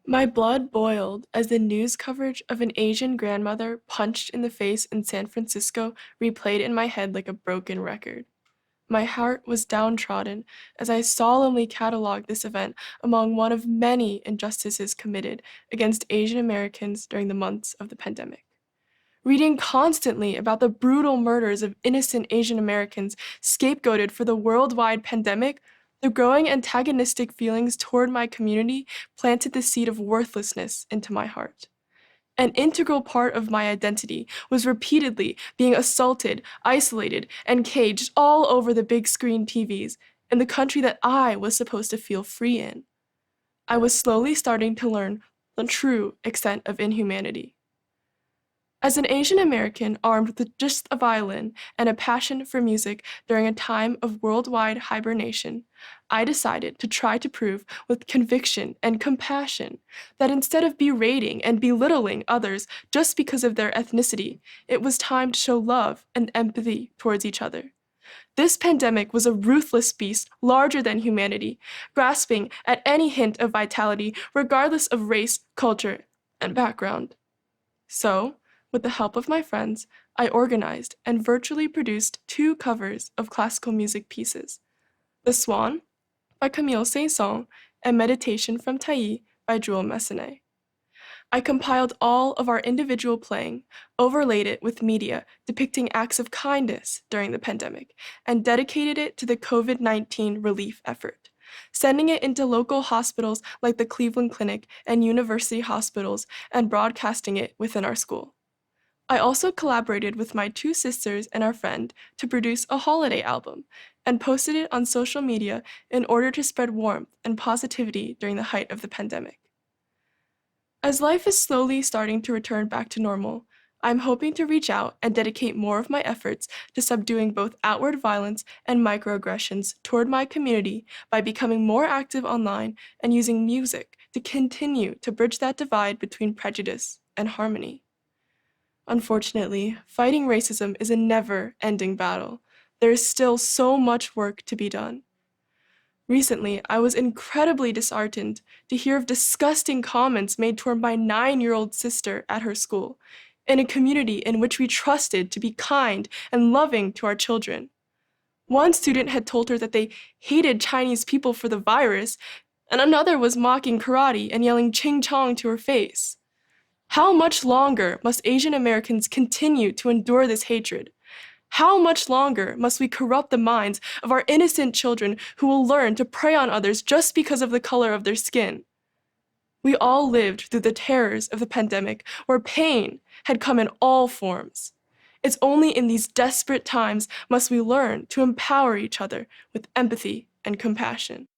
My blood boiled as the news coverage of an Asian grandmother punched in the face in San Francisco replayed in my head like a broken record. My heart was downtrodden as I solemnly cataloged this event among one of many injustices committed against Asian Americans during the months of the pandemic. Reading constantly about the brutal murders of innocent Asian Americans scapegoated for the worldwide pandemic, the growing antagonistic feelings toward my community planted the seed of worthlessness into my heart. An integral part of my identity was repeatedly being assaulted, isolated, and caged all over the big screen TVs in the country that I was supposed to feel free in. I was slowly starting to learn the true extent of inhumanity. As an Asian American armed with just a violin and a passion for music during a time of worldwide hibernation, I decided to try to prove with conviction and compassion that instead of berating and belittling others just because of their ethnicity, it was time to show love and empathy towards each other. This pandemic was a ruthless beast larger than humanity, grasping at any hint of vitality regardless of race, culture, and background. So, with the help of my friends, I organized and virtually produced two covers of classical music pieces: The Swan by Camille Saint-Saëns and Meditation from Taillis by Jules Massenet. I compiled all of our individual playing, overlaid it with media depicting acts of kindness during the pandemic, and dedicated it to the COVID-19 relief effort, sending it into local hospitals like the Cleveland Clinic and university hospitals and broadcasting it within our school. I also collaborated with my two sisters and our friend to produce a holiday album and posted it on social media in order to spread warmth and positivity during the height of the pandemic. As life is slowly starting to return back to normal, I'm hoping to reach out and dedicate more of my efforts to subduing both outward violence and microaggressions toward my community by becoming more active online and using music to continue to bridge that divide between prejudice and harmony. Unfortunately, fighting racism is a never-ending battle. There is still so much work to be done. Recently, I was incredibly disheartened to hear of disgusting comments made toward my 9-year-old sister at her school, in a community in which we trusted to be kind and loving to our children. One student had told her that they hated Chinese people for the virus, and another was mocking karate and yelling "Ching Chong" to her face. How much longer must Asian Americans continue to endure this hatred? How much longer must we corrupt the minds of our innocent children who will learn to prey on others just because of the color of their skin? We all lived through the terrors of the pandemic where pain had come in all forms. It's only in these desperate times must we learn to empower each other with empathy and compassion.